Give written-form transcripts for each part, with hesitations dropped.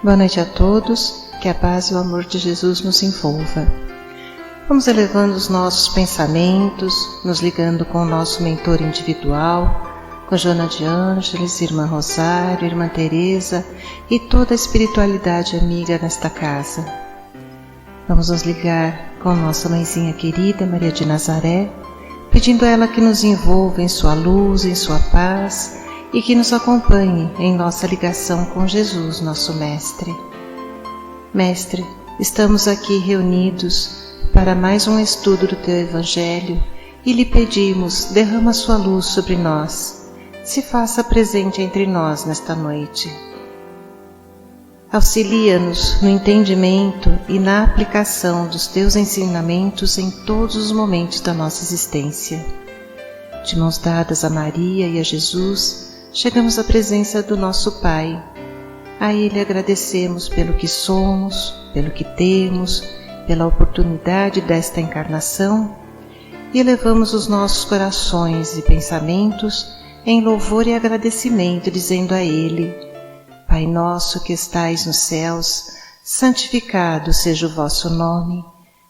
Boa noite a todos, que a paz e o amor de Jesus nos envolva. Vamos elevando os nossos pensamentos, nos ligando com o nosso mentor individual, com Joana de Ângeles, Irmã Rosário, Irmã Teresa e toda a espiritualidade amiga nesta casa. Vamos nos ligar com nossa mãezinha querida, Maria de Nazaré, pedindo a ela que nos envolva em sua luz, em sua paz e que nos acompanhe em nossa ligação com Jesus, nosso Mestre. Mestre, estamos aqui reunidos para mais um estudo do Teu Evangelho e lhe pedimos, derrama sua luz sobre nós, se faça presente entre nós nesta noite. Auxilia-nos no entendimento e na aplicação dos Teus ensinamentos em todos os momentos da nossa existência. De mãos dadas a Maria e a Jesus, chegamos à presença do nosso Pai. A Ele agradecemos pelo que somos, pelo que temos, pela oportunidade desta encarnação e elevamos os nossos corações e pensamentos em louvor e agradecimento, dizendo a Ele: Pai nosso que estais nos céus, santificado seja o vosso nome,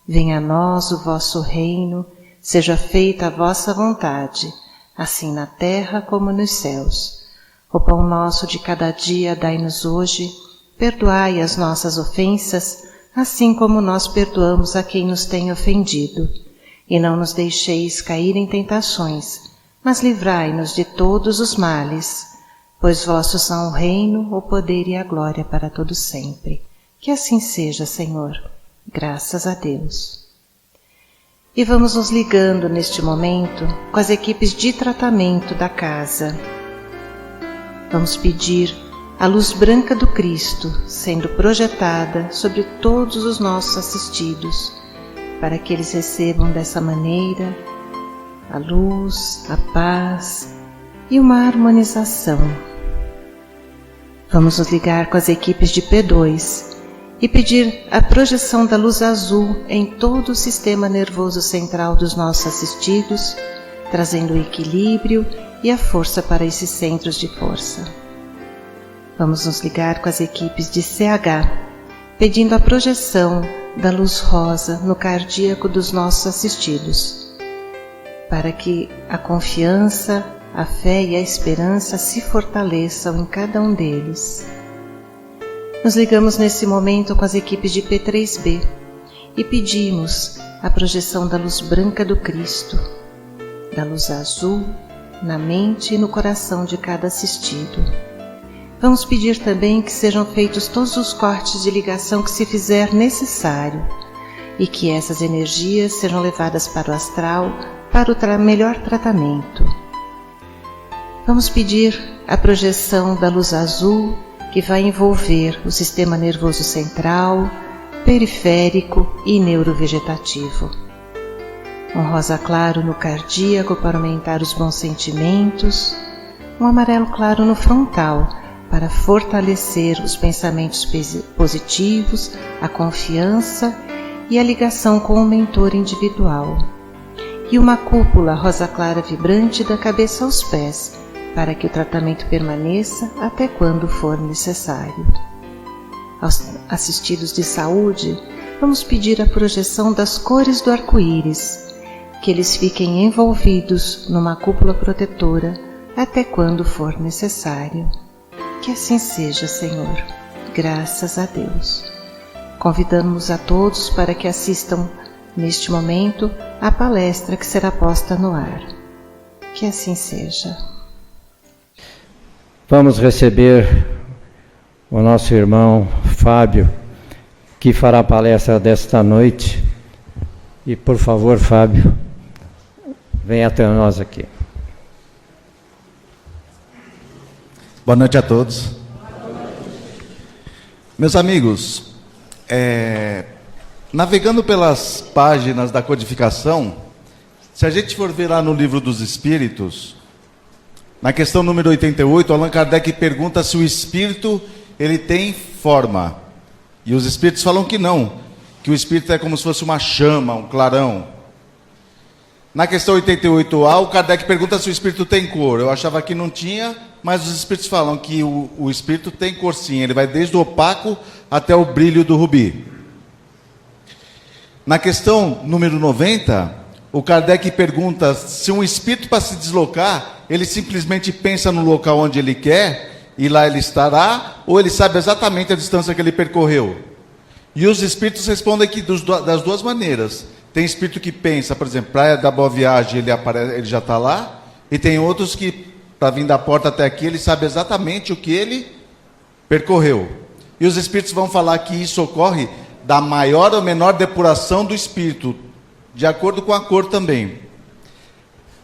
venha a nós o vosso reino, seja feita a vossa vontade, assim na terra como nos céus. O pão nosso de cada dia dai-nos hoje, perdoai as nossas ofensas, assim como nós perdoamos a quem nos tem ofendido. E não nos deixeis cair em tentações, mas livrai-nos de todos os males, pois vossos são o reino, o poder e a glória para todos sempre. Que assim seja, Senhor. Graças a Deus. E vamos nos ligando neste momento com as equipes de tratamento da casa. Vamos pedir a luz branca do Cristo sendo projetada sobre todos os nossos assistidos, para que eles recebam dessa maneira a luz, a paz e uma harmonização. Vamos nos ligar com as equipes de P2 e pedir a projeção da luz azul em todo o sistema nervoso central dos nossos assistidos, trazendo o equilíbrio e a força para esses centros de força. Vamos nos ligar com as equipes de CH, pedindo a projeção da luz rosa no cardíaco dos nossos assistidos, para que a confiança, a fé e a esperança se fortaleçam em cada um deles. Nos ligamos nesse momento com as equipes de P3B e pedimos a projeção da luz branca do Cristo, da luz azul, na mente e no coração de cada assistido. Vamos pedir também que sejam feitos todos os cortes de ligação que se fizer necessário e que essas energias sejam levadas para o astral para o melhor tratamento. Vamos pedir a projeção da luz azul que vai envolver o sistema nervoso central, periférico e neurovegetativo. Um rosa claro no cardíaco para aumentar os bons sentimentos, um amarelo claro no frontal para fortalecer os pensamentos positivos, a confiança e a ligação com o mentor individual. E uma cúpula rosa clara vibrante da cabeça aos pés, para que o tratamento permaneça até quando for necessário. Aos assistidos de saúde, vamos pedir a projeção das cores do arco-íris, que eles fiquem envolvidos numa cúpula protetora até quando for necessário. Que assim seja, Senhor. Graças a Deus. Convidamos a todos para que assistam neste momento à palestra que será posta no ar. Que assim seja. Vamos receber o nosso irmão Fábio, que fará a palestra desta noite. E, por favor, Fábio, venha até nós aqui. Boa noite a todos. Meus amigos, navegando pelas páginas da codificação, se a gente for ver lá no Livro dos Espíritos, na questão número 88, Allan Kardec pergunta se o espírito ele tem forma. E os espíritos falam que não, que o espírito é como se fosse uma chama, um clarão. Na questão 88A, o Kardec pergunta se o espírito tem cor. Eu achava que não tinha, mas os espíritos falam que o espírito tem cor sim, ele vai desde o opaco até o brilho do rubi. Na questão número 90, o Kardec pergunta se um espírito, para se deslocar, ele simplesmente pensa no local onde ele quer e lá ele estará, ou ele sabe exatamente a distância que ele percorreu. E os espíritos respondem que das duas maneiras. Tem espírito que pensa, por exemplo, Praia da Boa Viagem, ele já está lá, e tem outros que, para vir da porta até aqui, ele sabe exatamente o que ele percorreu. E os espíritos vão falar que isso ocorre da maior ou menor depuração do espírito, de acordo com a cor também.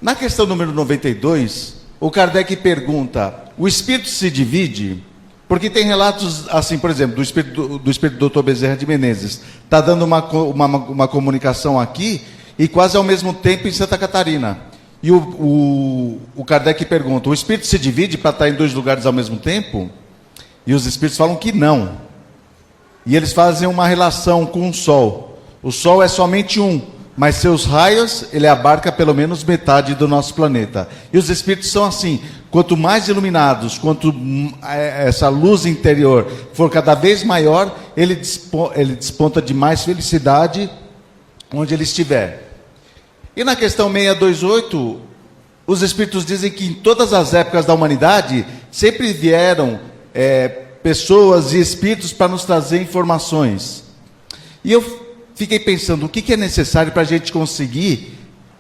Na questão número 92, o Kardec pergunta, o espírito se divide? Porque tem relatos assim, por exemplo, do espírito do Dr. Bezerra de Menezes, está dando uma comunicação aqui, e quase ao mesmo tempo em Santa Catarina. E o Kardec pergunta, o espírito se divide para estar em dois lugares ao mesmo tempo? E os espíritos falam que não. E eles fazem uma relação com o Sol. O Sol é somente um, mas seus raios, ele abarca pelo menos metade do nosso planeta. E os espíritos são assim, quanto mais iluminados, quanto essa luz interior for cada vez maior, ele desponta de mais felicidade onde ele estiver. E na questão 628, os espíritos dizem que em todas as épocas da humanidade, sempre vieram pessoas e espíritos para nos trazer informações. E eu fiquei pensando, o que é necessário para a gente conseguir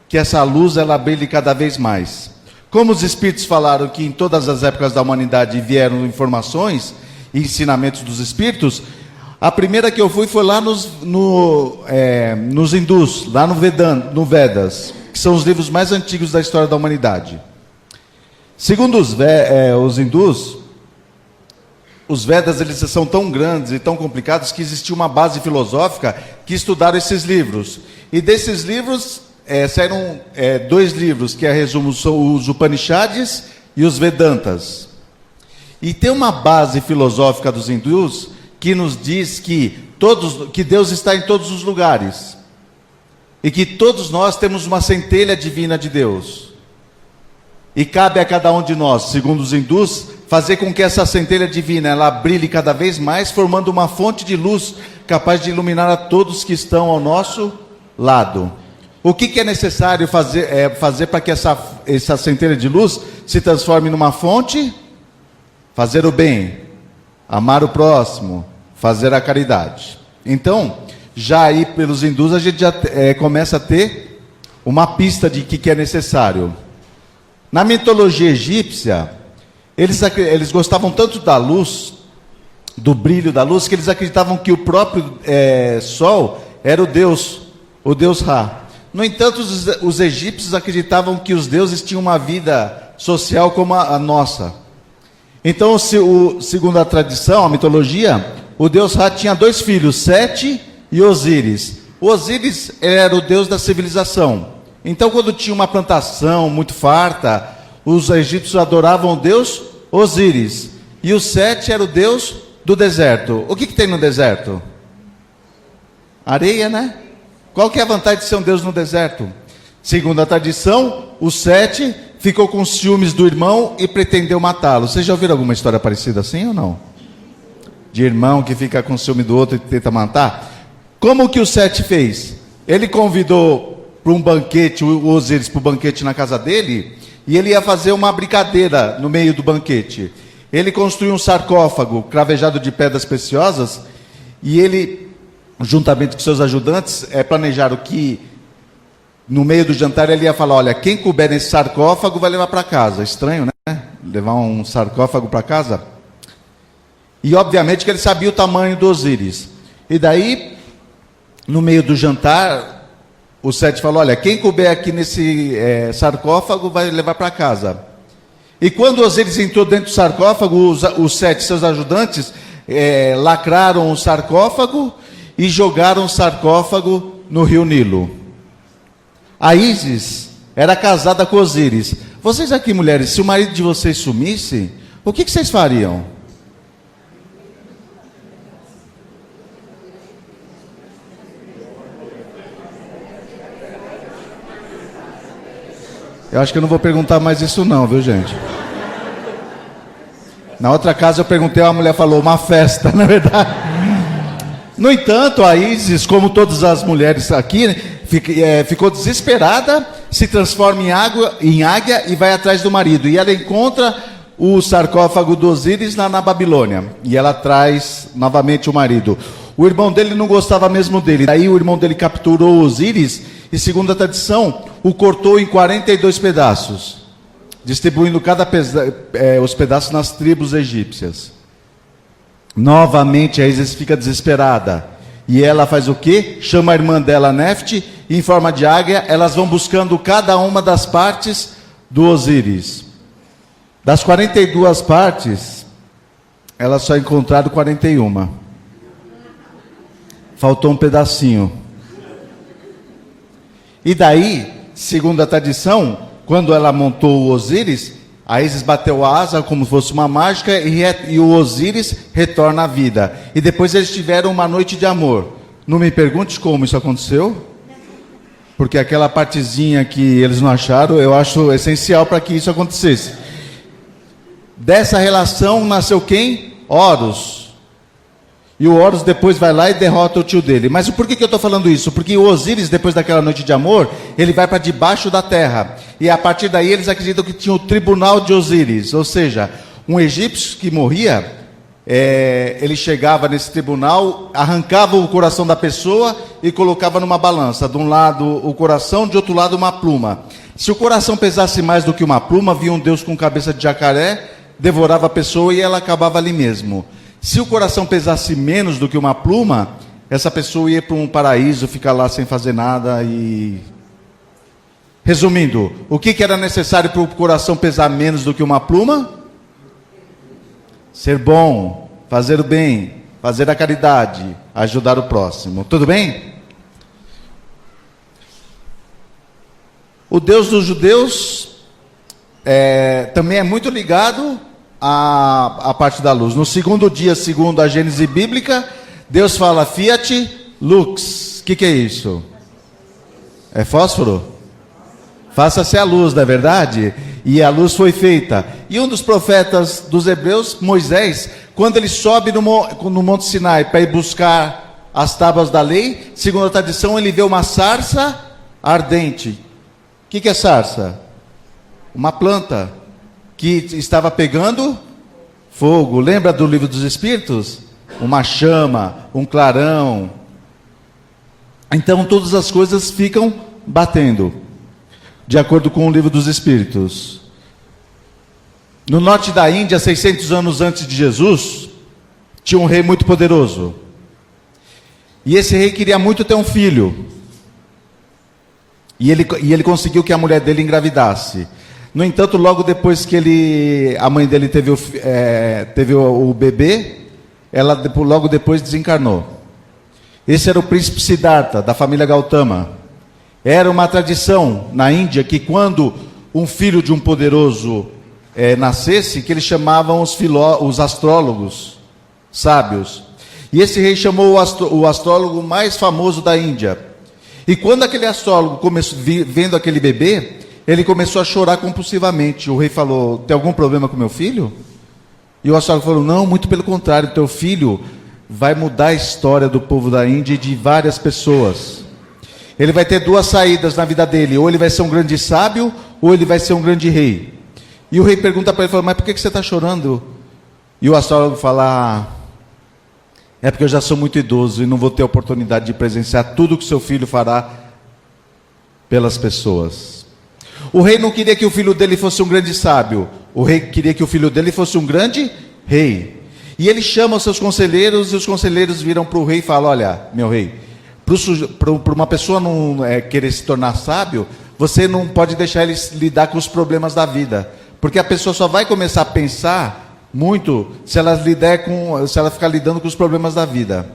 que essa luz ela brilhe cada vez mais? Como os espíritos falaram que em todas as épocas da humanidade vieram informações e ensinamentos dos espíritos, a primeira que eu fui foi lá nos hindus, lá no Vedas, que são os livros mais antigos da história da humanidade. Segundo os hindus, os Vedas eles são tão grandes e tão complicados que existia uma base filosófica que estudaram esses livros. E desses livros saíram dois livros, que a resumo são os Upanishads e os Vedantas. E tem uma base filosófica dos hindus que nos diz que Deus está em todos os lugares. E que todos nós temos uma centelha divina de Deus. E cabe a cada um de nós, segundo os hindus, fazer com que essa centelha divina ela brilhe cada vez mais, formando uma fonte de luz capaz de iluminar a todos que estão ao nosso lado. O que é necessário fazer para que essa centelha de luz se transforme numa fonte? Fazer o bem, amar o próximo, fazer a caridade. Então, já aí pelos hindus a gente já começa a ter uma pista de que é necessário. Na mitologia egípcia, eles gostavam tanto da luz, do brilho da luz, que eles acreditavam que o próprio Sol era o Deus Ra. No entanto, os egípcios acreditavam que os deuses tinham uma vida social como a nossa. Então, segundo a tradição, a mitologia, o Deus Ra tinha dois filhos, Sete e Osíris. O Osíris era o deus da civilização. Então, quando tinha uma plantação muito farta, os egípcios adoravam o deus Osíris. E o Sete era o deus do deserto. O que tem no deserto? Areia, né? Qual que é a vantagem de ser um deus no deserto? Segundo a tradição, o Sete ficou com ciúmes do irmão e pretendeu matá-lo. Vocês já ouviram alguma história parecida assim ou não? De irmão que fica com ciúme do outro e tenta matar? Como que o Sete fez? Ele convidou para um banquete, o Osíris para o banquete na casa dele, e ele ia fazer uma brincadeira no meio do banquete. Ele construiu um sarcófago cravejado de pedras preciosas, e ele, juntamente com seus ajudantes, planejaram que no meio do jantar ele ia falar, olha, quem couber nesse sarcófago vai levar para casa. Estranho, né? Levar um sarcófago para casa. E obviamente que ele sabia o tamanho do Osíris. E daí, no meio do jantar, o Sete falou, olha, quem couber aqui nesse sarcófago vai levar para casa. E quando Osíris entrou dentro do sarcófago, os Sete, seus ajudantes, lacraram o sarcófago e jogaram o sarcófago no rio Nilo. A Ísis era casada com Osíris. Vocês aqui, mulheres, se o marido de vocês sumisse, o que vocês fariam? Eu acho que eu não vou perguntar mais isso não, viu, gente? Na outra casa eu perguntei, a mulher falou, uma festa, na verdade. No entanto, a Ísis, como todas as mulheres aqui, ficou desesperada, se transforma em águia e vai atrás do marido. E ela encontra o sarcófago do Osíris na Babilônia. E ela traz novamente o marido. O irmão dele não gostava mesmo dele. Daí o irmão dele capturou Osíris e, segundo a tradição, o cortou em 42 pedaços, distribuindo os pedaços nas tribos egípcias. Novamente a Ísis fica desesperada. E ela faz o quê? Chama a irmã dela, Nefte, e em forma de águia, elas vão buscando cada uma das partes do Osíris. Das 42 partes, elas só encontraram 41. Faltou um pedacinho. E daí, segundo a tradição, quando ela montou o Osíris, a Ísis bateu a asa como se fosse uma mágica e o Osíris retorna à vida. E depois eles tiveram uma noite de amor. Não me pergunte como isso aconteceu, porque aquela partezinha que eles não acharam, eu acho essencial para que isso acontecesse. Dessa relação nasceu quem? Horus. E o Horus depois vai lá e derrota o tio dele. Mas por que eu estou falando isso? Porque o Osíris, depois daquela noite de amor, ele vai para debaixo da terra. E a partir daí eles acreditam que tinha o tribunal de Osíris. Ou seja, um egípcio que morria, ele chegava nesse tribunal, arrancava o coração da pessoa e colocava numa balança. De um lado o coração, de outro lado uma pluma. Se o coração pesasse mais do que uma pluma, vinha um Deus com cabeça de jacaré, devorava a pessoa e ela acabava ali mesmo. Se o coração pesasse menos do que uma pluma, essa pessoa ia para um paraíso, ficar lá sem fazer nada e... Resumindo, o que era necessário para o coração pesar menos do que uma pluma? Ser bom, fazer o bem, fazer a caridade, ajudar o próximo. Tudo bem? O Deus dos judeus também é muito ligado a parte da luz. No segundo dia, segundo a Gênese bíblica, Deus fala Fiat Lux. O que é isso? É fósforo? Faça-se a luz, não é verdade? E a luz foi feita. E um dos profetas dos hebreus, Moisés, quando ele sobe no Monte Sinai para ir buscar as tábuas da lei, segundo a tradição, ele vê uma sarça ardente. O que é sarça? Uma planta que estava pegando fogo. Lembra do livro dos Espíritos? Uma chama, um clarão. Então todas as coisas ficam batendo, de acordo com o livro dos Espíritos. No norte da Índia, 600 anos antes de Jesus, tinha um rei muito poderoso. E esse rei queria muito ter um filho. E ele conseguiu que a mulher dele engravidasse. No entanto, logo depois que a mãe dele teve o bebê, ela logo depois desencarnou. Esse era o príncipe Siddhartha, da família Gautama. Era uma tradição na Índia que quando um filho de um poderoso nascesse, que eles chamavam os astrólogos sábios. E esse rei chamou o astrólogo mais famoso da Índia. E quando aquele astrólogo vendo aquele bebê, ele começou a chorar compulsivamente. O rei falou: tem algum problema com meu filho? E o astrólogo falou: não, muito pelo contrário, teu filho vai mudar a história do povo da Índia e de várias pessoas. Ele vai ter duas saídas na vida dele: ou ele vai ser um grande sábio, ou ele vai ser um grande rei. E o rei pergunta para ele, fala: mas por que você está chorando? E o astrólogo fala: é porque eu já sou muito idoso e não vou ter a oportunidade de presenciar tudo que seu filho fará pelas pessoas. O rei não queria que o filho dele fosse um grande sábio. O rei queria que o filho dele fosse um grande rei. E ele chama os seus conselheiros, e os conselheiros viram para o rei e falam: olha, meu rei, para uma pessoa não querer se tornar sábio, você não pode deixar ele lidar com os problemas da vida. Porque a pessoa só vai começar a pensar muito se ela ficar lidando com os problemas da vida.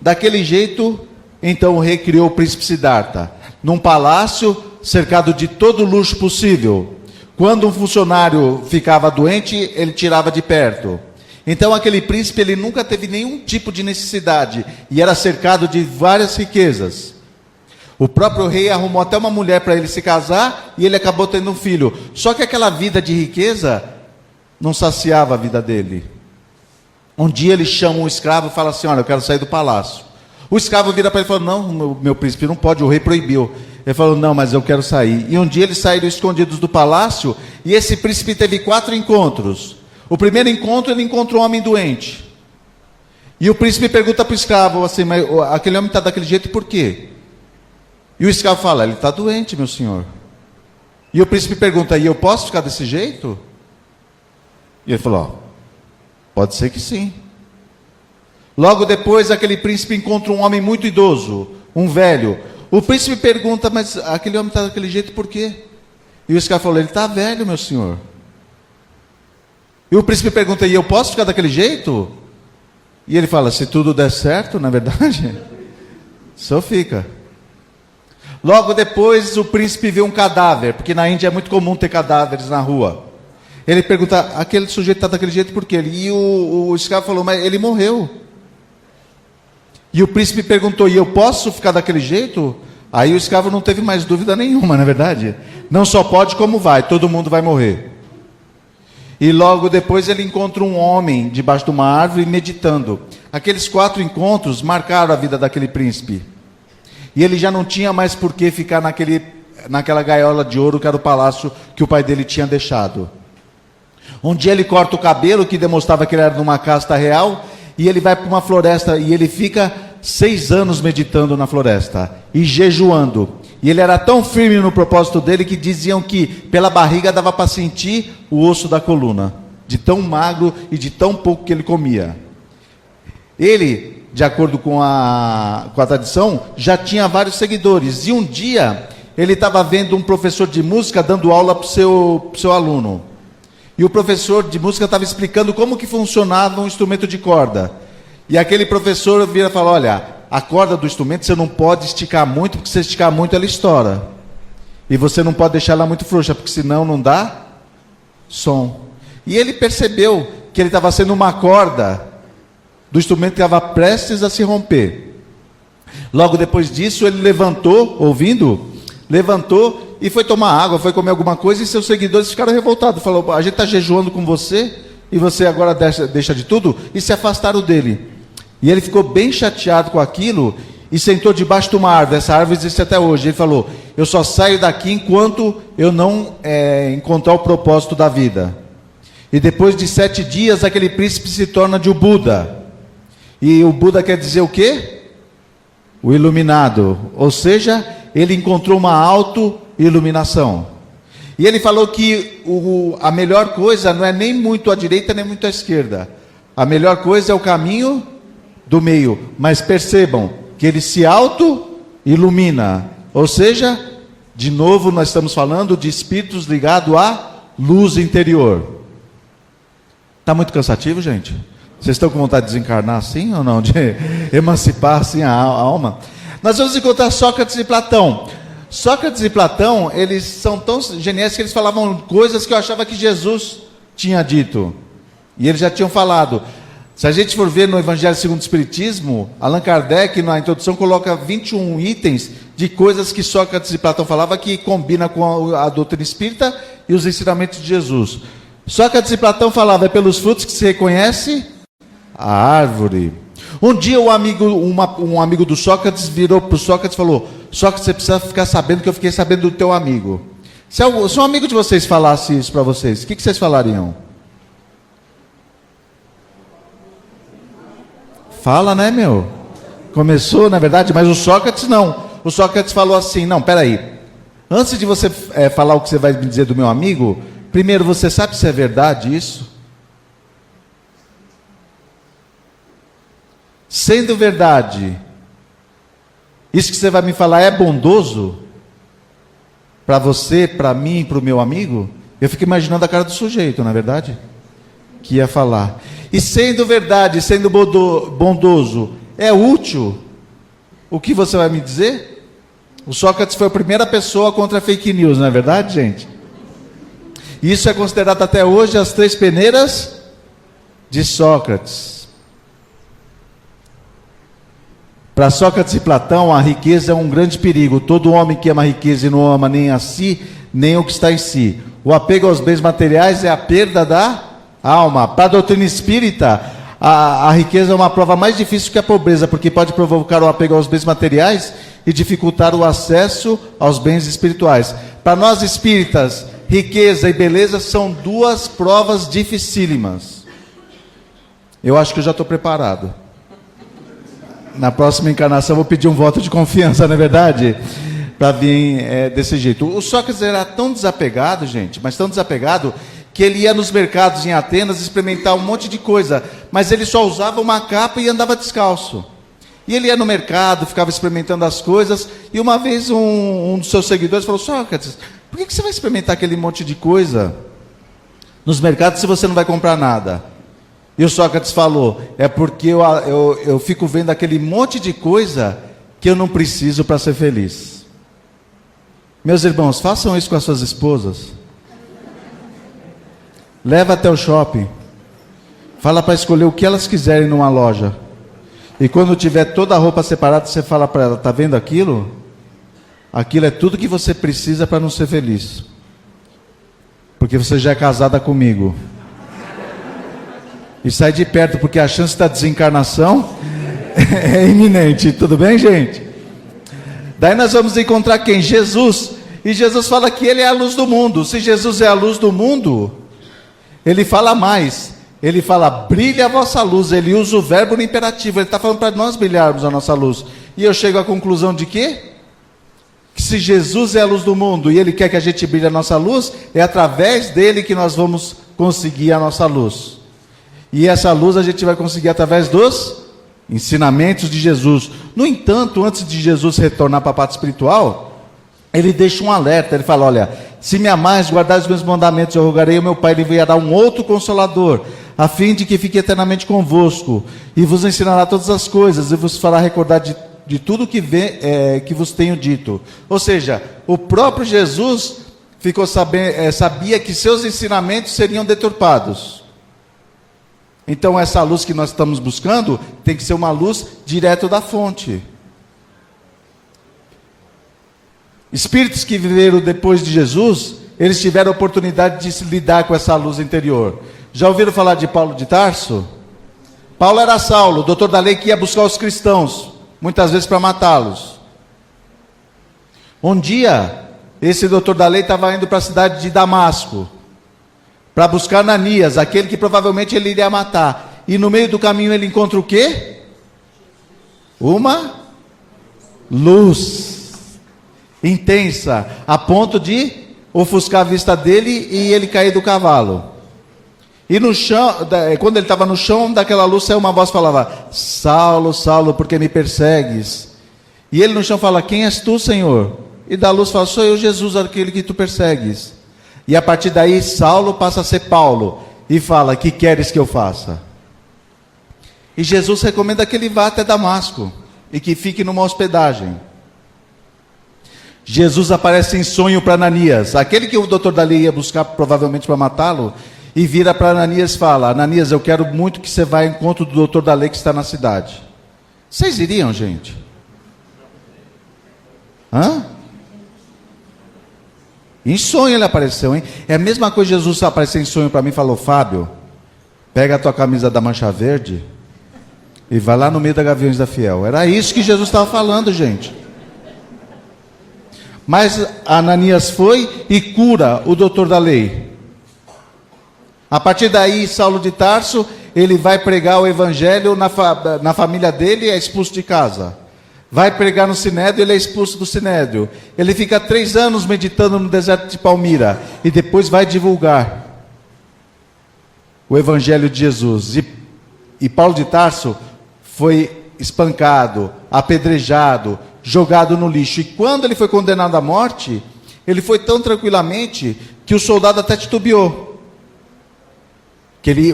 Daquele jeito, então o rei criou o príncipe Siddhartha, num palácio cercado de todo o luxo possível. Quando um funcionário ficava doente, ele tirava de perto. Então aquele príncipe, ele nunca teve nenhum tipo de necessidade e era cercado de várias riquezas. O próprio rei arrumou até uma mulher para ele se casar e ele acabou tendo um filho. Só que aquela vida de riqueza não saciava a vida dele. Um dia ele chama um escravo e fala assim: olha, eu quero sair do palácio. O escravo vira para ele e fala: não, meu príncipe, não pode, o rei proibiu. Ele falou: não, mas eu quero sair. E um dia eles saíram escondidos do palácio, e esse príncipe teve 4 encontros. O primeiro encontro, ele encontrou um homem doente. E o príncipe pergunta para o escravo assim: mas aquele homem está daquele jeito por quê? E o escravo fala: ele está doente, meu senhor. E o príncipe pergunta: e eu posso ficar desse jeito? E ele falou: ó, pode ser que sim. Logo depois, aquele príncipe encontra um homem muito idoso, um velho. O príncipe pergunta: mas aquele homem está daquele jeito por quê? E o escravo falou: ele está velho, meu senhor. E o príncipe pergunta: e eu posso ficar daquele jeito? E ele fala: se tudo der certo, na verdade, só fica. Logo depois, o príncipe vê um cadáver, porque na Índia é muito comum ter cadáveres na rua. Ele pergunta: aquele sujeito está daquele jeito por quê? E o escravo falou: mas ele morreu. E o príncipe perguntou: e eu posso ficar daquele jeito? Aí o escravo não teve mais dúvida nenhuma, na verdade. Não só pode, como vai, todo mundo vai morrer. E logo depois ele encontra um homem debaixo de uma árvore meditando. Aqueles 4 encontros marcaram a vida daquele príncipe. E ele já não tinha mais por que ficar naquela gaiola de ouro que era o palácio que o pai dele tinha deixado. Um dia ele corta o cabelo, que demonstrava que ele era de uma casta real, e ele vai para uma floresta, e ele fica 6 anos meditando na floresta, e jejuando. E ele era tão firme no propósito dele, que diziam que pela barriga dava para sentir o osso da coluna, de tão magro e de tão pouco que ele comia. Ele, de acordo com a tradição, já tinha vários seguidores, e um dia ele estava vendo um professor de música dando aula para o seu aluno. E o professor de música estava explicando como que funcionava um instrumento de corda. E aquele professor vira e fala: olha, a corda do instrumento você não pode esticar muito, porque se você esticar muito ela estoura. E você não pode deixar ela muito frouxa, porque senão não dá som. E ele percebeu que ele estava sendo uma corda do instrumento que estava prestes a se romper. Logo depois disso, ele levantou, levantou e foi tomar água, foi comer alguma coisa, e seus seguidores ficaram revoltados. Falou: a gente está jejuando com você, e você agora deixa de tudo, e se afastaram dele. E ele ficou bem chateado com aquilo, e sentou debaixo de uma árvore. Essa árvore existe até hoje. Ele falou: eu só saio daqui enquanto eu não encontrar o propósito da vida. E depois de 7 dias, aquele príncipe se torna de um Buda. E o Buda quer dizer o quê? O iluminado. Ou seja, ele encontrou uma auto-iluminação. E ele falou que a melhor coisa não é nem muito à direita, nem muito à esquerda. A melhor coisa é o caminho do meio. Mas percebam que ele se auto-ilumina. Ou seja, de novo nós estamos falando de espíritos ligados à luz interior. Está muito cansativo, gente? Vocês estão com vontade de desencarnar assim ou não? De emancipar assim a alma? Nós vamos encontrar Sócrates e Platão. Sócrates e Platão, eles são tão geniais que eles falavam coisas que eu achava que Jesus tinha dito. E eles já tinham falado. Se a gente for ver no Evangelho segundo o Espiritismo, Allan Kardec, na introdução, coloca 21 itens de coisas que Sócrates e Platão falavam que combina com a doutrina espírita e os ensinamentos de Jesus. Sócrates e Platão falavam: é pelos frutos que se reconhece a árvore. Um dia um amigo do Sócrates virou para o Sócrates e falou: Sócrates, você precisa ficar sabendo que eu fiquei sabendo do teu amigo. Se um amigo de vocês falasse isso para vocês, o que vocês falariam? Fala, né, meu? Começou, na verdade, mas o Sócrates não. O Sócrates falou assim: não, peraí. Antes de você falar o que você vai me dizer do meu amigo, primeiro, você sabe se é verdade isso? Sendo verdade, isso que você vai me falar é bondoso? Para você, para mim, para o meu amigo? Eu fico imaginando a cara do sujeito, não é verdade? Que ia falar. E sendo verdade, sendo bondoso, é útil? O que você vai me dizer? O Sócrates foi a primeira pessoa contra a fake news, não é verdade, gente? Isso é considerado até hoje as 3 peneiras de Sócrates. Para Sócrates e Platão, a riqueza é um grande perigo. Todo homem que ama a riqueza e não ama nem a si, nem o que está em si. O apego aos bens materiais é a perda da alma. Para a doutrina espírita, a riqueza é uma prova mais difícil que a pobreza, porque pode provocar o apego aos bens materiais e dificultar o acesso aos bens espirituais. Para nós espíritas, riqueza e beleza são duas provas dificílimas. Eu acho que eu já estou preparado. Na próxima encarnação eu vou pedir um voto de confiança, não é verdade? Para vir desse jeito. O Sócrates era tão desapegado, gente, mas tão desapegado, que ele ia nos mercados em Atenas experimentar um monte de coisa, mas ele só usava uma capa e andava descalço. E ele ia no mercado, ficava experimentando as coisas, e uma vez um dos seus seguidores falou: Sócrates, por que você vai experimentar aquele monte de coisa nos mercados se você não vai comprar nada? E o Sócrates falou: é porque eu fico vendo aquele monte de coisa que eu não preciso para ser feliz. Meus irmãos, façam isso com as suas esposas. Leva até o shopping. Fala para escolher o que elas quiserem numa loja. E quando tiver toda a roupa separada, você fala para ela: está vendo aquilo? Aquilo é tudo que você precisa para não ser feliz. Porque você já é casada comigo. E sai de perto, porque a chance da desencarnação é iminente. Tudo bem, gente? Daí nós vamos encontrar quem? Jesus. E Jesus fala que ele é a luz do mundo. Se Jesus é a luz do mundo, ele fala mais. Ele fala: brilha a vossa luz. Ele usa o verbo no imperativo. Ele está falando para nós brilharmos a nossa luz. E eu chego à conclusão de quê? Que se Jesus é a luz do mundo e ele quer que a gente brilhe a nossa luz, é através dele que nós vamos conseguir a nossa luz. E essa luz a gente vai conseguir através dos ensinamentos de Jesus. No entanto, antes de Jesus retornar para a parte espiritual, ele deixa um alerta. Ele fala: olha, se me amais, guardares os meus mandamentos, eu rogarei ao meu Pai, ele enviará um outro Consolador, a fim de que fique eternamente convosco, e vos ensinará todas as coisas, e vos fará recordar de tudo que vos tenho dito. Ou seja, o próprio Jesus sabia que seus ensinamentos seriam deturpados. Então essa luz que nós estamos buscando tem que ser uma luz direto da fonte. Espíritos que viveram depois de Jesus, eles tiveram a oportunidade de se lidar com essa luz interior. Já ouviram falar de Paulo de Tarso? Paulo era Saulo, doutor da lei, que ia buscar os cristãos, muitas vezes para matá-los. Um dia, esse doutor da lei estava indo para a cidade de Damasco, para buscar Ananias, aquele que provavelmente ele iria matar. E no meio do caminho ele encontra o quê? Uma luz intensa, a ponto de ofuscar a vista dele e ele cair do cavalo. E no chão, quando ele estava no chão, daquela luz saiu uma voz que falava: Saulo, Saulo, por que me persegues? E ele no chão fala: quem és tu, Senhor? E da luz fala: sou eu, Jesus, aquele que tu persegues. E a partir daí Saulo passa a ser Paulo e fala: que queres que eu faça? E Jesus recomenda que ele vá até Damasco e que fique numa hospedagem. Jesus aparece em sonho para Ananias, aquele que o doutor da lei ia buscar provavelmente para matá-lo, e vira para Ananias e fala: Ananias, eu quero muito que você vá ao encontro do doutor da lei que está na cidade. Vocês iriam, gente? Hã? Em sonho ele apareceu, hein? É a mesma coisa Jesus apareceu em sonho para mim e falou: Fábio, pega a tua camisa da mancha verde e vai lá no meio da Gaviões da Fiel. Era isso que Jesus estava falando, gente. Mas Ananias foi e cura o doutor da lei. A partir daí, Saulo de Tarso, ele vai pregar o evangelho na família dele e é expulso de casa. Vai pregar no Sinédrio, ele é expulso do Sinédrio. Ele fica 3 anos meditando no deserto de Palmira. E depois vai divulgar o Evangelho de Jesus. E Paulo de Tarso foi espancado, apedrejado, jogado no lixo. E quando ele foi condenado à morte, ele foi tão tranquilamente que o soldado até titubeou.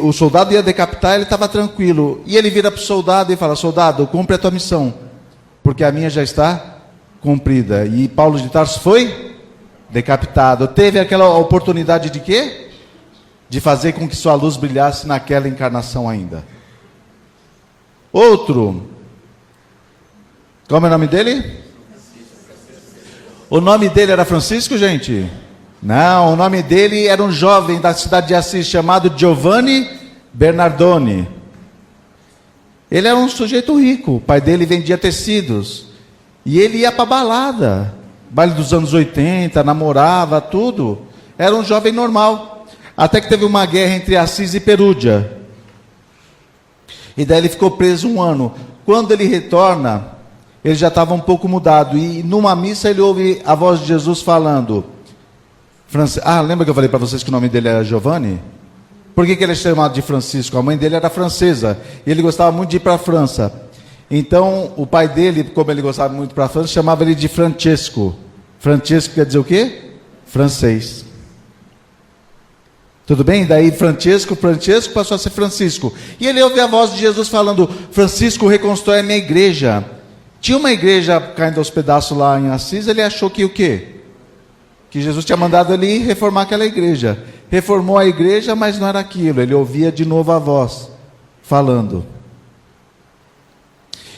O soldado ia decapitar, ele estava tranquilo. E ele vira para o soldado e fala: soldado, cumpre a tua missão, porque a minha já está cumprida. E Paulo de Tarso foi decapitado. Teve aquela oportunidade de quê? De fazer com que sua luz brilhasse naquela encarnação ainda. Outro, como é o nome dele? O nome dele era Francisco, gente? Não, o nome dele era um jovem da cidade de Assis chamado Giovanni Bernardone. Ele era um sujeito rico, o pai dele vendia tecidos. E ele ia para balada, baile dos anos 80, namorava, tudo. Era um jovem normal. Até que teve uma guerra entre Assis e Perúdia. E daí ele ficou preso 1 ano. Quando ele retorna, ele já estava um pouco mudado. E numa missa ele ouve a voz de Jesus falando. Lembra que eu falei para vocês que o nome dele era Giovanni? Por que ele é chamado de Francisco? A mãe dele era francesa. E ele gostava muito de ir para a França. Então, o pai dele, como ele gostava muito para a França, chamava ele de Francesco. Francesco quer dizer o quê? Francês. Tudo bem? Daí Francesco passou a ser Francisco. E ele ouve a voz de Jesus falando, Francisco, reconstrói a minha igreja. Tinha uma igreja caindo aos pedaços lá em Assis, ele achou que o quê? Que Jesus tinha mandado ele ir reformar aquela igreja. Reformou a igreja, mas não era aquilo. Ele ouvia de novo a voz falando.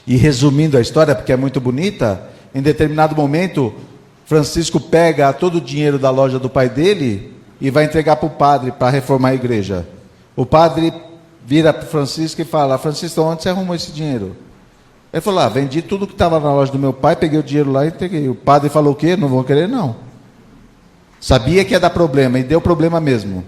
E resumindo a história, porque é muito bonita, em determinado momento, Francisco pega todo o dinheiro da loja do pai dele e vai entregar para o padre para reformar a igreja. O padre vira para Francisco e fala, Francisco, onde você arrumou esse dinheiro? Ele falou, vendi tudo que estava na loja do meu pai, peguei o dinheiro lá e entreguei. O padre falou o quê? Não vão querer não. Sabia que ia dar problema, e deu problema mesmo.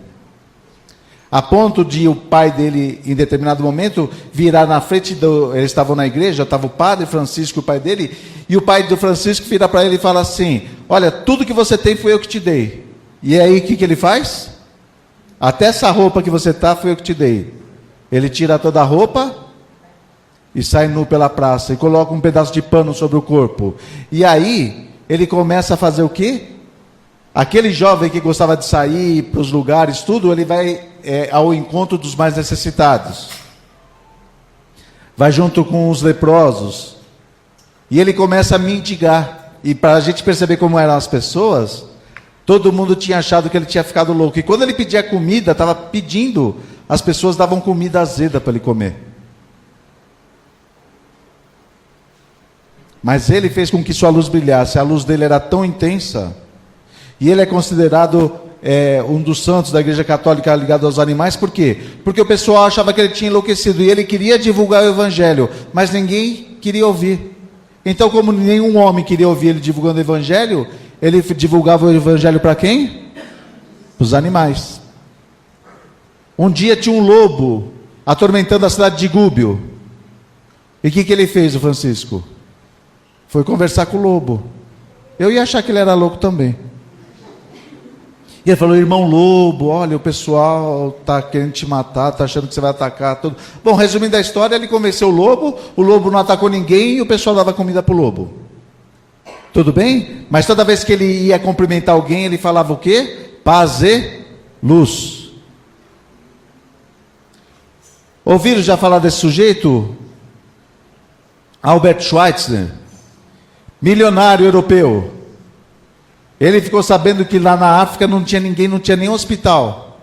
A ponto de o pai dele, em determinado momento, virar na frente eles estavam na igreja, estava o padre Francisco, o pai dele, e o pai do Francisco vira para ele e fala assim, olha, tudo que você tem foi eu que te dei. E aí o que ele faz? Até essa roupa que você está foi eu que te dei. Ele tira toda a roupa e sai nu pela praça, e coloca um pedaço de pano sobre o corpo. E aí, ele começa a fazer o quê? Aquele jovem que gostava de sair para os lugares, tudo, ele vai ao encontro dos mais necessitados. Vai junto com os leprosos. E ele começa a mendigar. E para a gente perceber como eram as pessoas, todo mundo tinha achado que ele tinha ficado louco. E quando ele pedia comida, estava pedindo, as pessoas davam comida azeda para ele comer. Mas ele fez com que sua luz brilhasse. A luz dele era tão intensa. E ele é considerado um dos santos da Igreja Católica ligado aos animais. Por quê? Porque o pessoal achava que ele tinha enlouquecido. E ele queria divulgar o Evangelho. Mas ninguém queria ouvir. Então, como nenhum homem queria ouvir ele divulgando o Evangelho, ele divulgava o Evangelho para quem? Para os animais. Um dia tinha um lobo atormentando a cidade de Gúbio. E o que ele fez, o Francisco? Foi conversar com o lobo. Eu ia achar que ele era louco também. E ele falou, irmão lobo, olha, o pessoal está querendo te matar, está achando que você vai atacar tudo. Bom, resumindo a história, ele convenceu o lobo não atacou ninguém e o pessoal dava comida para o lobo. Tudo bem? Mas toda vez que ele ia cumprimentar alguém, ele falava o quê? Paz e luz. Ouviram já falar desse sujeito? Albert Schweitzer, milionário europeu. Ele ficou sabendo que lá na África não tinha ninguém, não tinha nem hospital.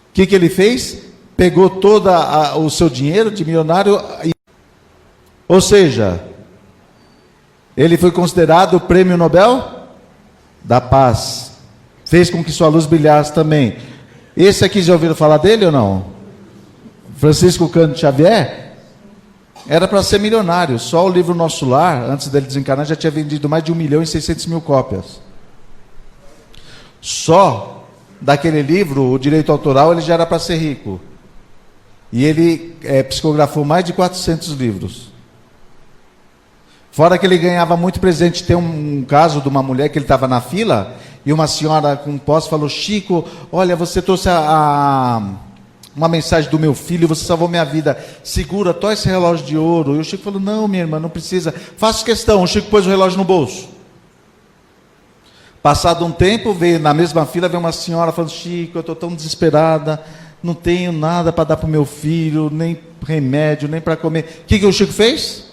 O que ele fez? Pegou todo o seu dinheiro de milionário. Ou seja, ele foi considerado o prêmio Nobel da Paz. Fez com que sua luz brilhasse também. Esse aqui já ouviram falar dele ou não? Francisco Cândido Xavier? Era para ser milionário. Só o livro Nosso Lar, antes dele desencarnar, já tinha vendido mais de 1.600.000 cópias. Só daquele livro, o direito autoral, ele já era para ser rico. E ele psicografou mais de 400 livros. Fora que ele ganhava muito presente. Tem um caso de uma mulher que ele estava na fila, e uma senhora com posse falou, Chico, olha, você trouxe uma mensagem do meu filho, você salvou minha vida, segura, toma esse relógio de ouro. E o Chico falou, não minha irmã, não precisa, faço questão. O Chico pôs o relógio no bolso. Passado um tempo, veio na mesma fila, veio uma senhora falando, Chico, eu estou tão desesperada, não tenho nada para dar para o meu filho, nem remédio, nem para comer. O que o Chico fez?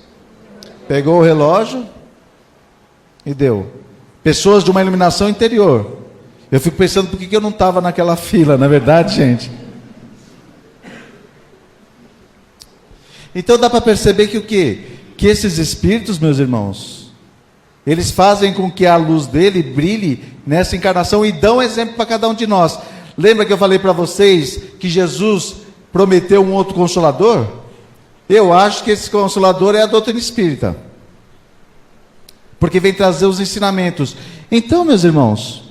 Pegou o relógio e deu. Pessoas de uma iluminação interior. Eu fico pensando, por que eu não estava naquela fila, não é verdade, gente? Então dá para perceber que o quê? Que esses espíritos, meus irmãos, eles fazem com que a luz dele brilhe nessa encarnação e dão exemplo para cada um de nós. Lembra que eu falei para vocês que Jesus prometeu um outro Consolador? Eu acho que esse Consolador é a doutrina espírita, porque vem trazer os ensinamentos. Então, meus irmãos,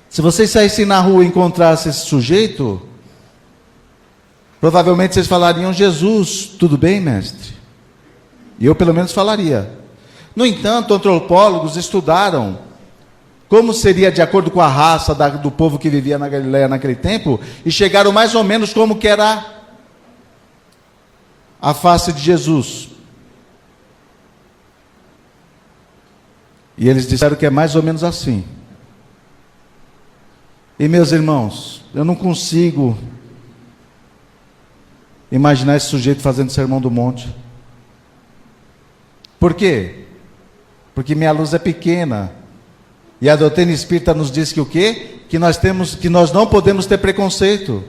se vocês saíssem na rua e encontrassem esse sujeito, provavelmente vocês falariam: Jesus, tudo bem, mestre? E eu pelo menos falaria. No entanto, antropólogos estudaram como seria de acordo com a raça do povo que vivia na Galileia naquele tempo, e chegaram mais ou menos como que era a face de Jesus. E eles disseram que é mais ou menos assim. E meus irmãos, eu não consigo imaginar esse sujeito fazendo sermão do monte. Por quê? Porque minha luz é pequena. E a doutrina espírita nos diz que o quê? Que nós não podemos ter preconceito.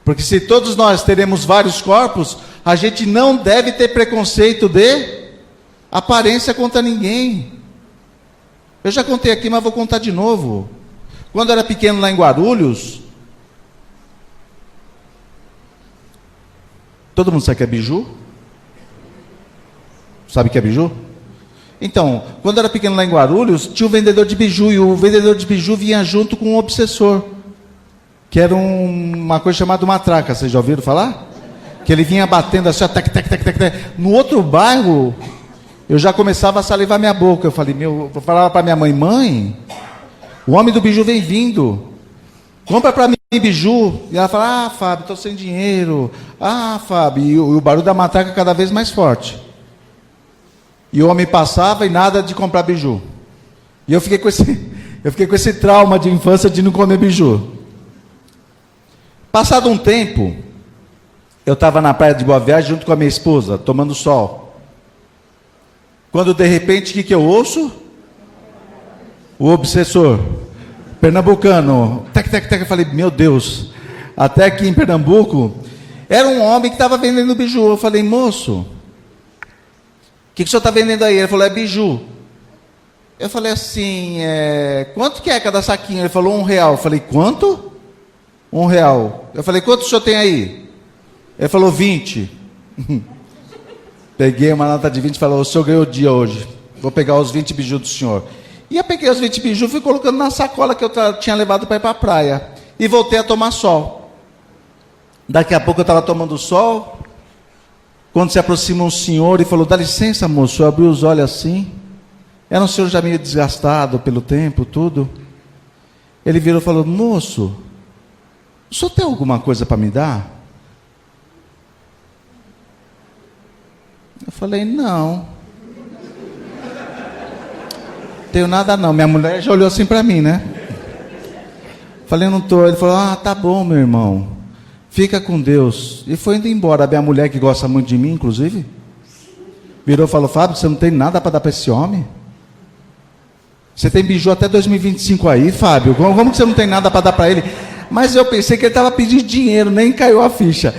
Porque se todos nós teremos vários corpos, a gente não deve ter preconceito de aparência contra ninguém. Eu já contei aqui, mas vou contar de novo. Quando eu era pequeno lá em Guarulhos, todo mundo sabe o que é biju? Sabe o que é biju? Então, quando eu era pequeno lá em Guarulhos, tinha um vendedor de biju, e o vendedor de biju vinha junto com um obsessor, que era uma coisa chamada matraca. Vocês já ouviram falar? Que ele vinha batendo assim, tac, tac, tac, tac, tac. No outro bairro, eu já começava a salivar minha boca. Eu falei, eu falava para minha mãe: mãe, o homem do biju vem vindo, compra para mim biju. E ela fala: ah, Fábio, estou sem dinheiro. Ah, Fábio. E o barulho da matraca cada vez mais forte. E o homem passava e nada de comprar biju. E eu fiquei com esse trauma de infância de não comer biju. Passado um tempo, eu estava na praia de Boa Viagem junto com a minha esposa, tomando sol. Quando de repente, o que eu ouço? O obsessor pernambucano, tac, tac, tac. Eu falei: meu Deus. Até aqui em Pernambuco, era um homem que estava vendendo biju. Eu falei: moço, o que o senhor está vendendo aí? Ele falou: é biju. Eu falei assim: quanto que é cada saquinho? Ele falou: R$1. Eu falei: quanto? R$1. Eu falei: quanto o senhor tem aí? Ele falou: 20. Peguei uma nota de 20 e falei: o senhor ganhou o dia hoje, vou pegar os 20 biju do senhor. E eu peguei os 20 biju e fui colocando na sacola que eu tinha levado para ir para a praia. E voltei a tomar sol. Daqui a pouco eu estava tomando sol, quando se aproxima um senhor e falou: dá licença, moço. Eu abri os olhos assim. Era um senhor já meio desgastado pelo tempo, tudo. Ele virou e falou: moço, o senhor tem alguma coisa para me dar? Eu falei: não. Tenho nada não. Minha mulher já olhou assim para mim, né? Falei: não estou. Ele falou: ah, tá bom, meu irmão, fica com Deus. E foi indo embora. A minha mulher, que gosta muito de mim, inclusive, virou e falou: Fábio, você não tem nada para dar para esse homem? Você tem biju até 2025 aí, Fábio. Como que você não tem nada para dar para ele? Mas eu pensei que ele estava pedindo dinheiro, nem caiu a ficha.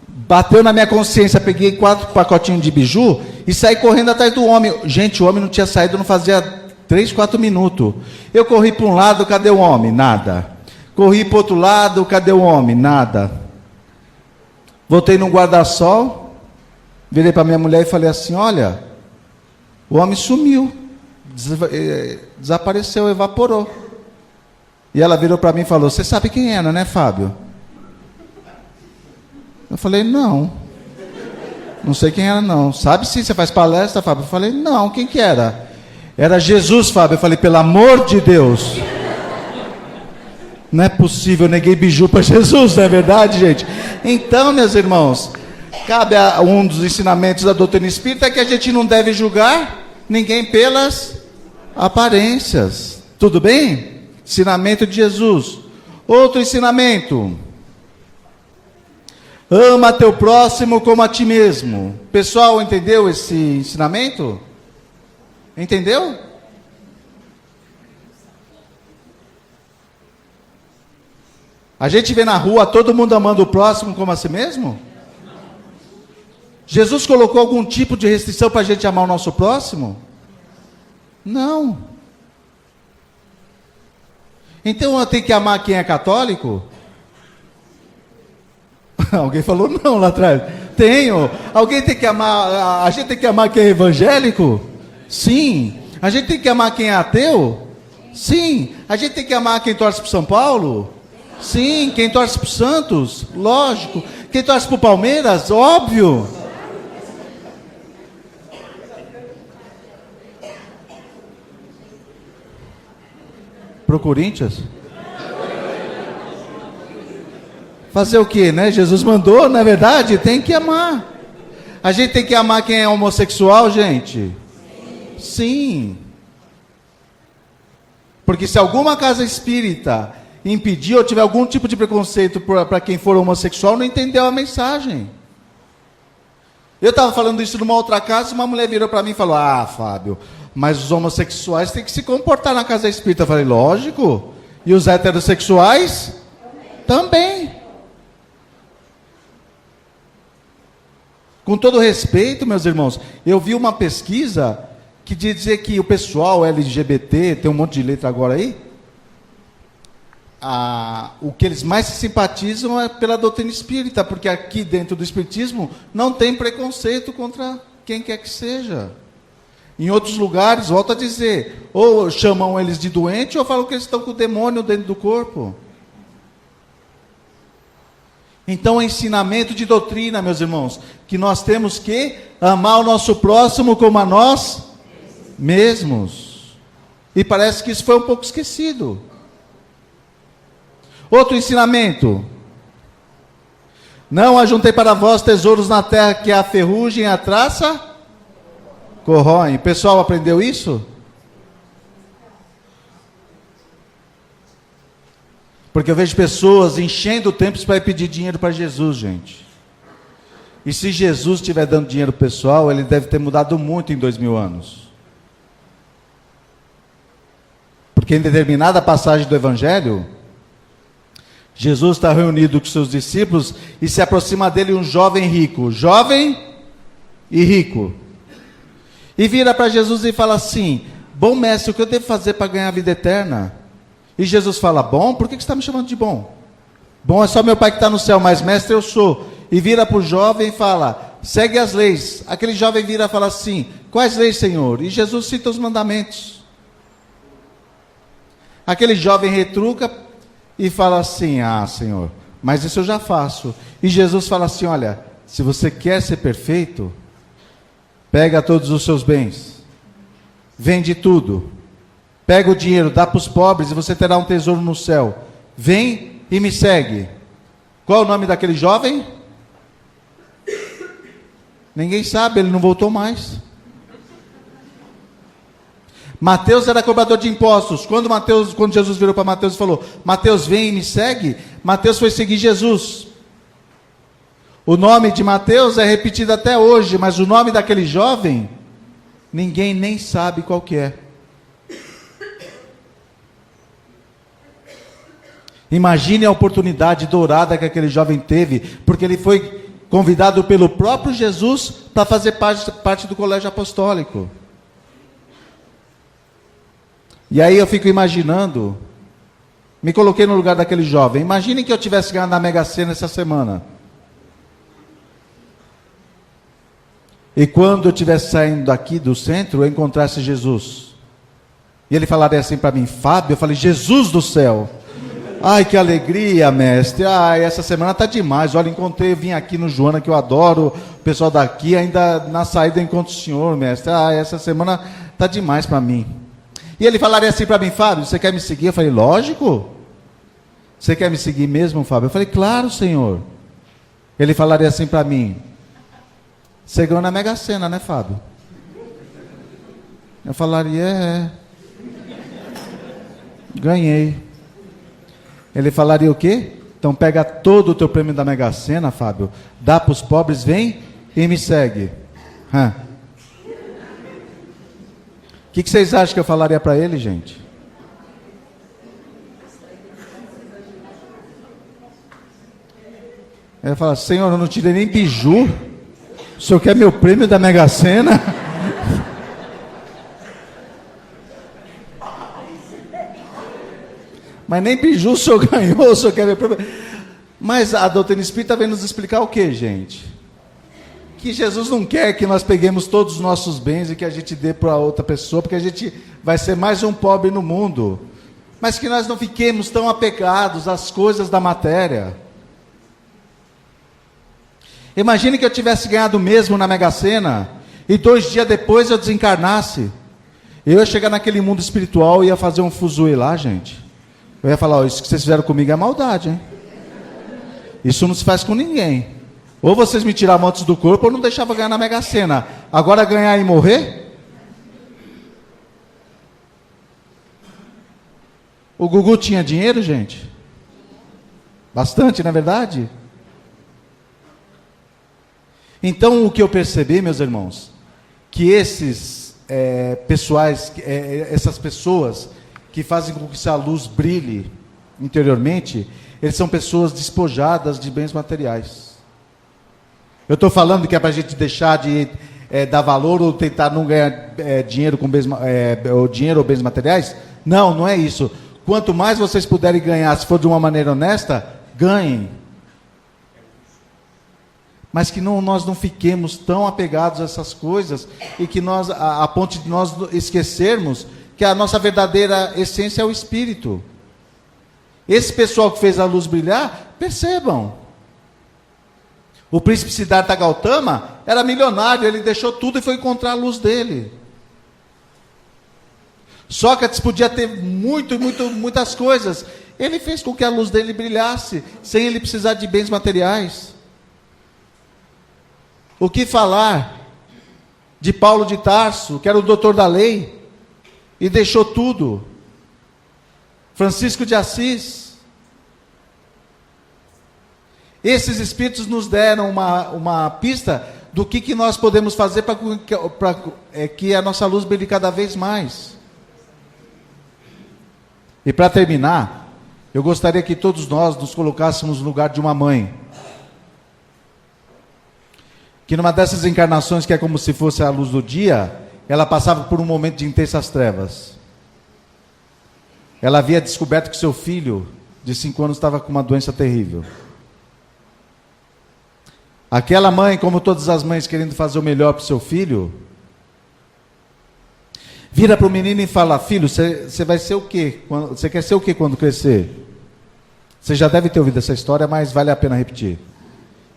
Bateu na minha consciência, peguei 4 pacotinhos de biju e saí correndo atrás do homem. Gente, o homem não tinha saído, não fazia 3, 4 minutos. Eu corri para um lado, cadê o homem? Nada. Corri para o outro lado, cadê o homem? Nada. Voltei no guarda-sol, virei para minha mulher e falei assim: olha, o homem sumiu, desapareceu, evaporou. E ela virou para mim e falou: você sabe quem era, né, Fábio? Eu falei: não sei quem era não. Sabe sim, você faz palestra, Fábio? Eu falei: não, quem que era? Era Jesus, Fábio. Eu falei: pelo amor de Deus, não é possível, eu neguei biju para Jesus, não é verdade, gente? Então, meus irmãos, cabe a um dos ensinamentos da doutrina espírita é que a gente não deve julgar ninguém pelas aparências. Tudo bem? Ensinamento de Jesus. Outro ensinamento: ama teu próximo como a ti mesmo. Pessoal, entendeu esse ensinamento? Entendeu? A gente vê na rua todo mundo amando o próximo como a si mesmo? Jesus colocou algum tipo de restrição para a gente amar o nosso próximo? Não. Então eu tenho que amar quem é católico? Alguém falou não lá atrás. Tenho. Alguém tem que amar, a gente tem que amar quem é evangélico? Sim. A gente tem que amar quem é ateu? Sim. A gente tem que amar quem torce para São Paulo? Sim. Quem torce para o Santos? Lógico. Quem torce para o Palmeiras? Óbvio. Para o Corinthians? Fazer o quê, né? Jesus mandou, na verdade, tem que amar. A gente tem que amar quem é homossexual, gente? Sim. Porque se alguma casa espírita impedir ou tiver algum tipo de preconceito para quem for homossexual, não entendeu a mensagem. Eu estava falando isso numa outra casa, uma mulher virou para mim e falou: ah, Fábio, mas os homossexuais têm que se comportar na casa espírita. Eu falei: lógico. E os heterossexuais? Também. Com todo respeito, meus irmãos, eu vi uma pesquisa que dizia que o pessoal LGBT, tem um monte de letra agora aí, o que eles mais se simpatizam é pela doutrina espírita, porque aqui dentro do espiritismo não tem preconceito contra quem quer que seja. Em outros lugares, volto a dizer, ou chamam eles de doente, ou falam que eles estão com o demônio dentro do corpo. Então, é ensinamento de doutrina, meus irmãos, que nós temos que amar o nosso próximo como a nós mesmos. E parece que isso foi um pouco esquecido. Outro ensinamento: não ajuntei para vós tesouros na terra, que a ferrugem e a traça corroem. O pessoal aprendeu isso? Porque eu vejo pessoas enchendo templos para pedir dinheiro para Jesus, gente. E se Jesus estiver dando dinheiro para o pessoal, ele deve ter mudado muito em 2000 anos. Porque em determinada passagem do Evangelho, Jesus está reunido com seus discípulos e se aproxima dele um jovem rico. Jovem e rico. E vira para Jesus e fala assim: bom mestre, o que eu devo fazer para ganhar a vida eterna? E Jesus fala: bom? Por que você está me chamando de bom? Bom é só meu pai que está no céu, mas mestre eu sou. E vira para o jovem e fala: segue as leis. Aquele jovem vira e fala assim: quais leis, Senhor? E Jesus cita os mandamentos. Aquele jovem retruca e fala assim: ah, Senhor, mas isso eu já faço. E Jesus fala assim: olha, se você quer ser perfeito, pega todos os seus bens, vende tudo, pega o dinheiro, dá para os pobres e você terá um tesouro no céu. Vem e me segue. Qual é o nome daquele jovem? Ninguém sabe, ele não voltou mais. Mateus era cobrador de impostos. Quando Jesus virou para Mateus e falou: Mateus, vem e me segue, Mateus foi seguir Jesus. O nome de Mateus é repetido até hoje, mas o nome daquele jovem, ninguém nem sabe qual que é. Imagine a oportunidade dourada que aquele jovem teve, porque ele foi convidado pelo próprio Jesus para fazer parte do colégio apostólico. E aí eu fico imaginando, me coloquei no lugar daquele jovem. Imagine que eu tivesse ganhado na Mega Sena essa semana. E quando eu estivesse saindo daqui do centro, eu encontrasse Jesus. E ele falaria assim para mim: Fábio, eu falei: Jesus do céu. Ai, que alegria, mestre. Ai, essa semana tá demais. Olha, encontrei, vim aqui no Joana, que eu adoro, o pessoal daqui, ainda na saída eu encontro o senhor, mestre. Ai, essa semana tá demais para mim. E ele falaria assim para mim: Fábio, você quer me seguir? Eu falei: lógico. Você quer me seguir mesmo, Fábio? Eu falei: claro, Senhor. Ele falaria assim para mim: você ganhou na Mega Sena, né, Fábio? Eu falaria: ganhei. Ele falaria o quê? Então pega todo o teu prêmio da Mega Sena, Fábio, dá para os pobres, vem e me segue. O que vocês acham que eu falaria para ele, gente? Ele ia falar: Senhor, eu não tirei nem biju, o senhor quer meu prêmio da Mega Sena? Mas nem biju o senhor ganhou, o senhor quer ver. Mas a doutrina espírita vem nos explicar o que, gente? que Jesus não quer que nós peguemos todos os nossos bens e que a gente dê para outra pessoa, porque a gente vai ser mais um pobre no mundo. Mas que nós não fiquemos tão apegados às coisas da matéria. Imagine que eu tivesse ganhado mesmo na Mega Sena e 2 dias depois eu desencarnasse. Eu ia chegar naquele mundo espiritual e ia fazer um fuzuê lá, gente. Eu ia falar, isso que vocês fizeram comigo é maldade, hein? Isso não se faz com ninguém. Ou vocês me tiravam antes do corpo ou não deixavam ganhar na Mega Sena. Agora ganhar e morrer? O Gugu tinha dinheiro, gente? Bastante, não é verdade? Então, o que eu percebi, meus irmãos, que esses essas pessoas que fazem com que a luz brilhe interiormente, eles são pessoas despojadas de bens materiais. Eu estou falando que é para a gente deixar de dar valor ou tentar não ganhar dinheiro com bens, dinheiro ou bens materiais? Não, não é isso. Quanto mais vocês puderem ganhar, se for de uma maneira honesta, ganhem. Mas que nós não fiquemos tão apegados a essas coisas e que a ponto de nós esquecermos que a nossa verdadeira essência é o Espírito. Esse pessoal que fez a luz brilhar, percebam. O príncipe Siddhartha Gautama era milionário, ele deixou tudo e foi encontrar a luz dele. Sócrates podia ter muitas coisas. Ele fez com que a luz dele brilhasse, sem ele precisar de bens materiais. O que falar de Paulo de Tarso, que era o doutor da lei, e deixou tudo? Francisco de Assis. Esses espíritos nos deram uma pista do que nós podemos fazer para que a nossa luz brilhe cada vez mais. E para terminar, eu gostaria que todos nós nos colocássemos no lugar de uma mãe. Que numa dessas encarnações, que é como se fosse a luz do dia, ela passava por um momento de intensas trevas. Ela havia descoberto que seu filho, de 5 anos, estava com uma doença terrível. Aquela mãe, como todas as mães querendo fazer o melhor para o seu filho, vira para o menino e fala: filho, você vai ser o quê? Você quer ser o quê quando crescer? Você já deve ter ouvido essa história, mas vale a pena repetir.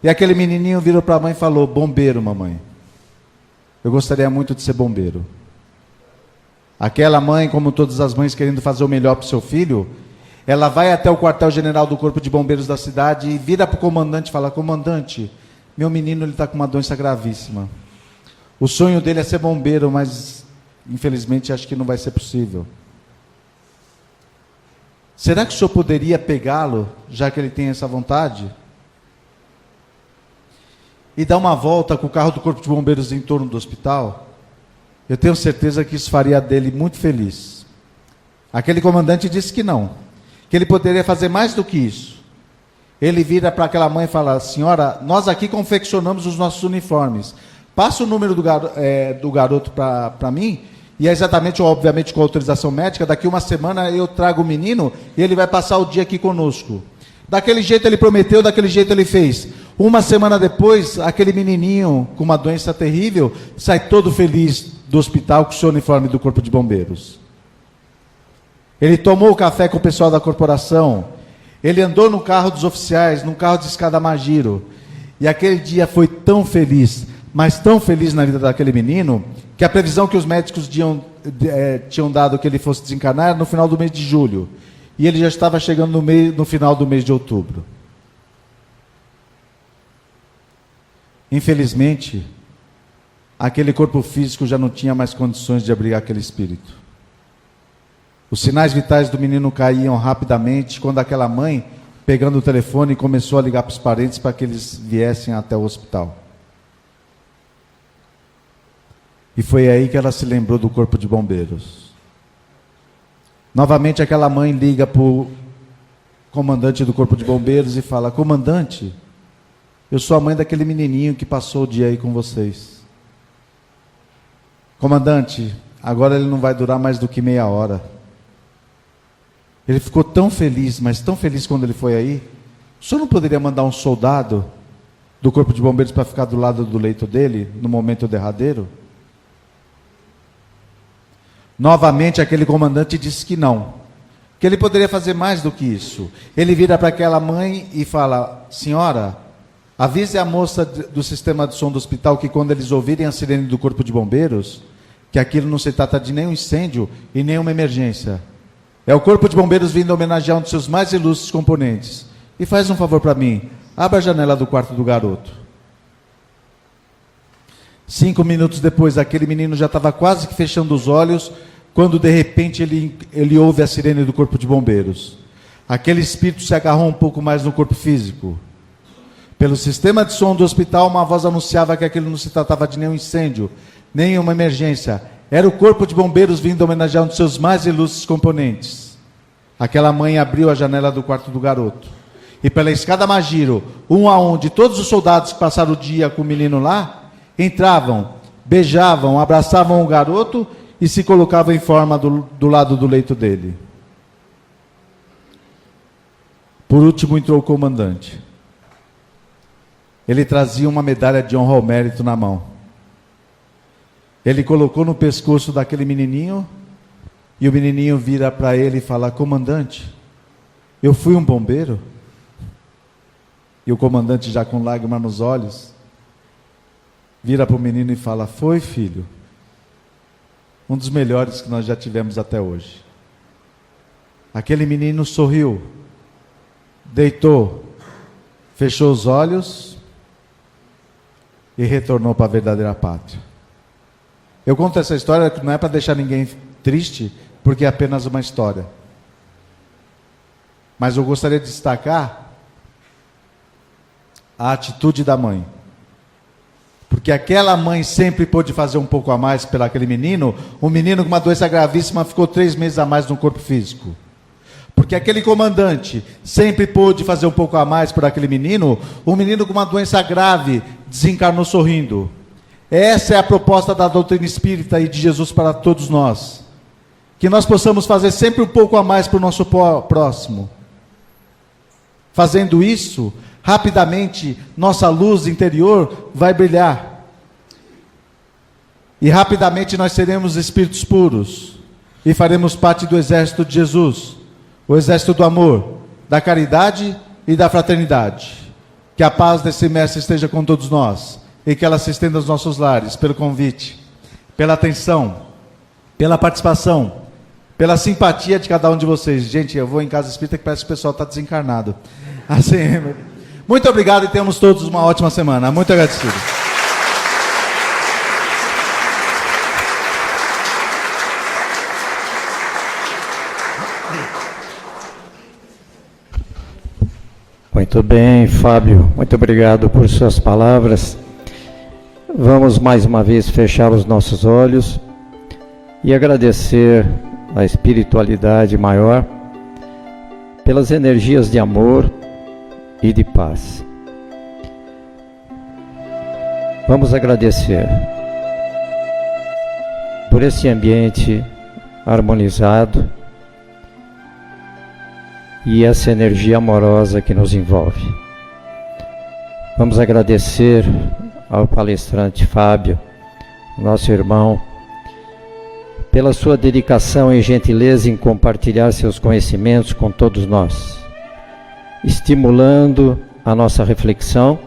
E aquele menininho virou para a mãe e falou: bombeiro, mamãe. Eu gostaria muito de ser bombeiro. Aquela mãe, como todas as mães querendo fazer o melhor para o seu filho, ela vai até o quartel-general do Corpo de Bombeiros da cidade e vira para o comandante e fala: comandante, meu menino está com uma doença gravíssima. O sonho dele é ser bombeiro, mas infelizmente acho que não vai ser possível. Será que o senhor poderia pegá-lo, já que ele tem essa vontade? E dar uma volta com o carro do Corpo de Bombeiros em torno do hospital? Eu tenho certeza que isso faria dele muito feliz. Aquele comandante disse que não, que ele poderia fazer mais do que isso. Ele vira para aquela mãe e fala: senhora, nós aqui confeccionamos os nossos uniformes. Passa o número do garoto para mim, e é exatamente, obviamente, com autorização médica. Daqui uma semana eu trago o menino e ele vai passar o dia aqui conosco. Daquele jeito ele prometeu, daquele jeito ele fez. Uma semana depois, aquele menininho com uma doença terrível sai todo feliz do hospital com o seu uniforme do Corpo de Bombeiros. Ele tomou o café com o pessoal da corporação. Ele andou no carro dos oficiais, num carro de escada Magiro. E aquele dia foi tão feliz, mas tão feliz na vida daquele menino, que a previsão que os médicos tinham dado que ele fosse desencarnar era no final do mês de julho. E ele já estava chegando no final do mês de outubro. Infelizmente, aquele corpo físico já não tinha mais condições de abrigar aquele espírito. Os sinais vitais do menino caíam rapidamente quando aquela mãe, pegando o telefone, começou a ligar para os parentes para que eles viessem até o hospital. E foi aí que ela se lembrou do Corpo de Bombeiros. Novamente aquela mãe liga para o comandante do Corpo de Bombeiros e fala: comandante, eu sou a mãe daquele menininho que passou o dia aí com vocês. Comandante, agora ele não vai durar mais do que meia hora. Ele ficou tão feliz, mas tão feliz quando ele foi aí. O senhor não poderia mandar um soldado do corpo de bombeiros para ficar do lado do leito dele, no momento derradeiro? Novamente, aquele comandante disse que não, que ele poderia fazer mais do que isso. Ele vira para aquela mãe e fala: senhora, avise a moça do sistema de som do hospital que quando eles ouvirem a sirene do corpo de bombeiros, que aquilo não se trata de nenhum incêndio e nenhuma emergência. É o corpo de bombeiros vindo homenagear um dos seus mais ilustres componentes. E faz um favor para mim, abra a janela do quarto do garoto. 5 minutos depois, aquele menino já estava quase que fechando os olhos, quando de repente ele ouve a sirene do corpo de bombeiros. Aquele espírito se agarrou um pouco mais no corpo físico. Pelo sistema de som do hospital, uma voz anunciava que aquilo não se tratava de nenhum incêndio, nenhuma emergência. Era o corpo de bombeiros vindo homenagear um dos seus mais ilustres componentes. Aquela mãe abriu a janela do quarto do garoto. E pela escada Magiro, um a um de todos os soldados que passaram o dia com o menino lá, entravam, beijavam, abraçavam o garoto e se colocavam em forma do lado do leito dele. Por último entrou o comandante. Ele trazia uma medalha de honra ao mérito na mão. Ele colocou no pescoço daquele menininho, e o menininho vira para ele e fala: comandante, eu fui um bombeiro? E o comandante, já com lágrimas nos olhos, vira para o menino e fala: foi, filho, um dos melhores que nós já tivemos até hoje. Aquele menino sorriu, deitou, fechou os olhos e retornou para a verdadeira pátria. Eu conto essa história que não é para deixar ninguém triste, porque é apenas uma história. Mas eu gostaria de destacar a atitude da mãe. Porque aquela mãe sempre pôde fazer um pouco a mais pelo aquele menino. Um menino com uma doença gravíssima ficou 3 meses a mais no corpo físico. Porque aquele comandante sempre pôde fazer um pouco a mais por aquele menino. Um menino com uma doença grave desencarnou sorrindo. Essa é a proposta da doutrina espírita e de Jesus para todos nós. Que nós possamos fazer sempre um pouco a mais para o nosso próximo. Fazendo isso, rapidamente, nossa luz interior vai brilhar. E rapidamente nós seremos espíritos puros. E faremos parte do exército de Jesus. O exército do amor, da caridade e da fraternidade. Que a paz desse mestre esteja com todos nós. E que ela se estenda aos nossos lares, pelo convite, pela atenção, pela participação, pela simpatia de cada um de vocês. Gente, eu vou em casa espírita que parece que o pessoal está desencarnado. Assim, muito obrigado e tenhamos todos uma ótima semana. Muito agradecido. Muito bem, Fábio. Muito obrigado por suas palavras. Vamos mais uma vez fechar os nossos olhos e agradecer a espiritualidade maior pelas energias de amor e de paz. Vamos agradecer por esse ambiente harmonizado e essa energia amorosa que nos envolve. Vamos agradecer ao palestrante Fábio, nosso irmão, pela sua dedicação e gentileza em compartilhar seus conhecimentos com todos nós, estimulando a nossa reflexão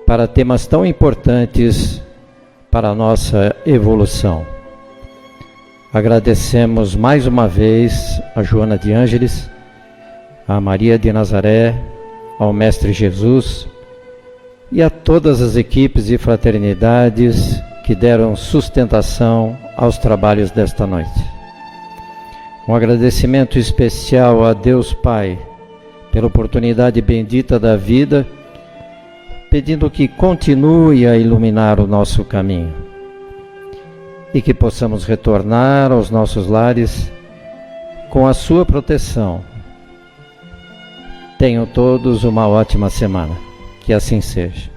para temas tão importantes para a nossa evolução. Agradecemos mais uma vez a Joana de Ângeles, a Maria de Nazaré, ao Mestre Jesus e a todas as equipes e fraternidades que deram sustentação aos trabalhos desta noite. Um agradecimento especial a Deus Pai pela oportunidade bendita da vida, pedindo que continue a iluminar o nosso caminho e que possamos retornar aos nossos lares com a sua proteção. Tenham todos uma ótima semana. Que assim seja.